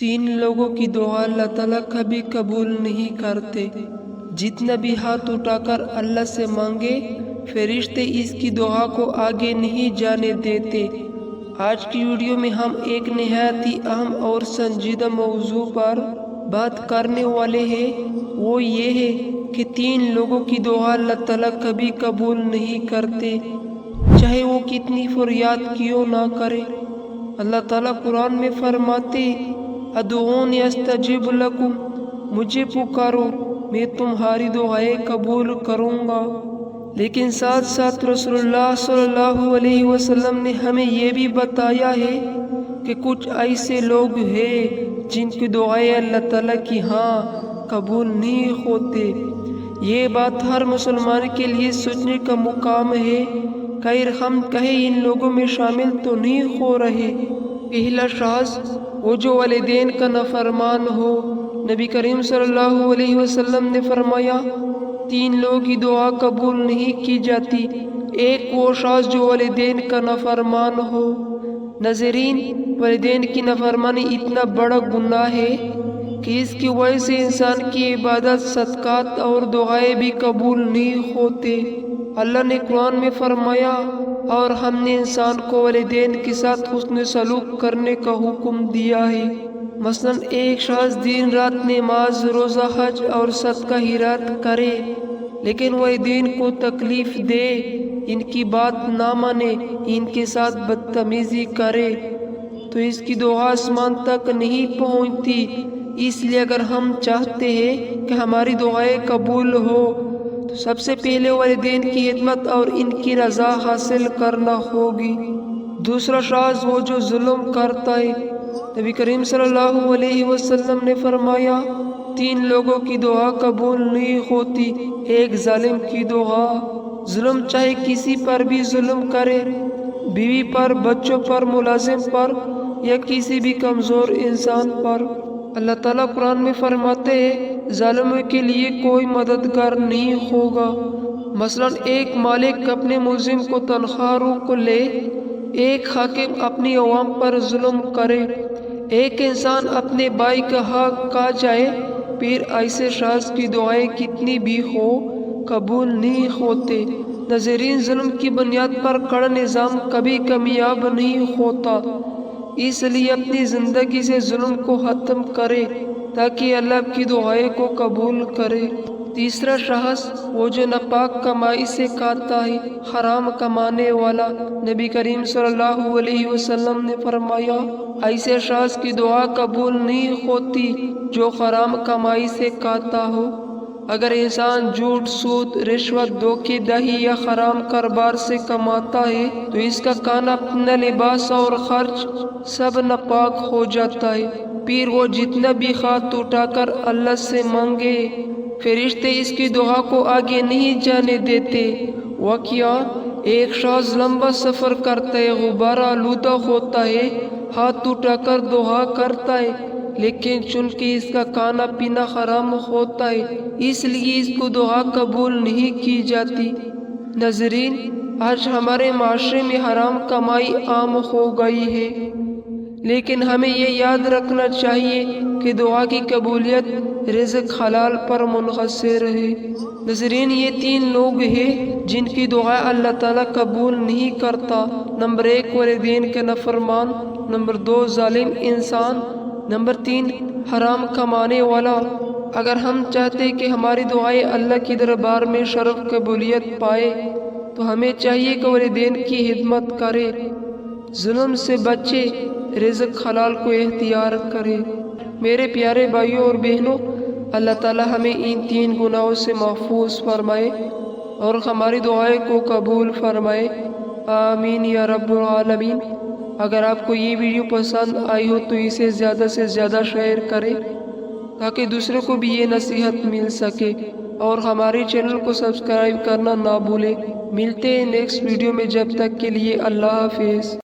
تین لوگوں کی دعا اللہ تعالیٰ کبھی قبول نہیں کرتے۔ جتنا بھی ہاتھ اٹھا کر اللہ سے مانگے، فرشتے اس کی دعا کو آگے نہیں جانے دیتے۔ آج کی ویڈیو میں ہم ایک نہایت ہی اہم اور سنجیدہ موضوع پر بات کرنے والے ہیں۔ وہ یہ ہے کہ تین لوگوں کی دعا اللہ تعالیٰ کبھی قبول نہیں کرتے، چاہے وہ کتنی فریاد کیوں نہ کرے۔ اللہ تعالیٰ قرآن میں فرماتے، ادعونی استجب لکم، مجھے پکارو میں تمہاری دعائیں قبول کروں گا۔ لیکن ساتھ ساتھ رسول اللہ صلی اللہ علیہ وسلم نے ہمیں یہ بھی بتایا ہے کہ کچھ ایسے لوگ ہیں جن کی دعائیں اللہ تعالیٰ کی قبول نہیں ہوتے۔ یہ بات ہر مسلمان کے لیے سوچنے کا مقام ہے، خیر ہم کہیں ان لوگوں میں شامل تو نہیں ہو رہے۔ پہلا شخص وہ جو والدین کا نافرمان ہو۔ نبی کریم صلی اللہ علیہ وسلم نے فرمایا، تین لوگوں کی دعا قبول نہیں کی جاتی۔ ایک وہ شخص جو والدین کا نافرمان ہو۔ ناظرین، والدین کی نافرمانی اتنا بڑا گناہ ہے کہ اس کی وجہ سے انسان کی عبادت، صدقات اور دعائیں بھی قبول نہیں ہوتے۔ اللہ نے قرآن میں فرمایا، اور ہم نے انسان کو والدین کے ساتھ حسن سلوک کرنے کا حکم دیا ہے۔ مثلا ایک شخص دن رات نماز، روزہ، حج اور صدقہ خیرات کرے، لیکن والدین کو تکلیف دے، ان کی بات نہ مانے، ان کے ساتھ بدتمیزی کرے، تو اس کی دعا آسمان تک نہیں پہنچتی۔ اس لیے اگر ہم چاہتے ہیں کہ ہماری دعائیں قبول ہو تو سب سے پہلے والدین کی خدمت اور ان کی رضا حاصل کرنا ہوگی۔ دوسرا شخص وہ جو ظلم کرتا ہے۔ نبی کریم صلی اللہ علیہ وسلم نے فرمایا، تین لوگوں کی دعا قبول نہیں ہوتی۔ ایک ظالم کی دعا۔ ظلم چاہے کسی پر بھی ظلم کرے، بیوی پر، بچوں پر، ملازم پر یا کسی بھی کمزور انسان پر۔ اللہ تعالیٰ قرآن میں فرماتے ہیں، ظالموں کے لیے کوئی مددگار نہیں ہوگا۔ مثلا ایک مالک اپنے ملزم کو تنخواہ روک لے، ایک حاکم اپنی عوام پر ظلم کرے، ایک انسان اپنے بھائی کا حق کھا جائے، پھر ایسے شخص کی دعائیں کتنی بھی ہو قبول نہیں ہوتے۔ ناظرین، ظلم کی بنیاد پر کھڑا نظام کبھی کامیاب نہیں ہوتا، اس لیے اپنی زندگی سے ظلم کو ختم کرے تاکہ اللہ آپ کی دعائیں کو قبول کرے۔ تیسرا شخص وہ جو ناپاک کمائی سے کھاتا ہے، حرام کمانے والا۔ نبی کریم صلی اللہ علیہ وسلم نے فرمایا، ایسے شخص کی دعا قبول نہیں ہوتی جو حرام کمائی سے کھاتا ہو۔ اگر انسان جھوٹ، سود، رشوت، دھوکہ دہی یا حرام کاروبار سے کماتا ہے تو اس کا کھانا، اپنا لباس اور خرچ سب ناپاک ہو جاتا ہے۔ پھر وہ جتنا بھی ہاتھ اٹھا کر اللہ سے مانگے، فرشتے اس کی دعا کو آگے نہیں جانے دیتے۔ واقعہ، ایک شخص لمبا سفر کرتا ہے، غبار آلودہ ہوتا ہے، ہاتھ اٹھا کر دعا کرتا ہے، لیکن چونکہ اس کا کھانا پینا حرام ہوتا ہے، اس لیے اس کو دعا قبول نہیں کی جاتی۔ ناظرین، آج ہمارے معاشرے میں حرام کمائی عام ہو گئی ہے، لیکن ہمیں یہ یاد رکھنا چاہیے کہ دعا کی قبولیت رزق حلال پر منحصر ہے۔ ناظرین، یہ تین لوگ ہیں جن کی دعا اللہ تعالیٰ قبول نہیں کرتا۔ نمبر 1 والدین کے نافرمان، نمبر 2 ظالم انسان، نمبر 3 حرام کمانے والا۔ اگر ہم چاہتے ہیں کہ ہماری دعائیں اللہ کی دربار میں شرف قبولیت پائے تو ہمیں چاہیے کہ والدین کی خدمت کرے، ظلم سے بچے، رزق حلال کو اختیار کرے۔ میرے پیارے بھائیوں اور بہنوں، اللہ تعالیٰ ہمیں ان تین گناہوں سے محفوظ فرمائے اور ہماری دعائیں کو قبول فرمائے، آمین یا رب العالمین۔ اگر آپ کو یہ ویڈیو پسند آئی ہو تو اسے زیادہ سے زیادہ شیئر کریں تاکہ دوسروں کو بھی یہ نصیحت مل سکے، اور ہمارے چینل کو سبسکرائب کرنا نہ بھولیں۔ ملتے ہیں نیکسٹ ویڈیو میں، جب تک کے لیے اللہ حافظ۔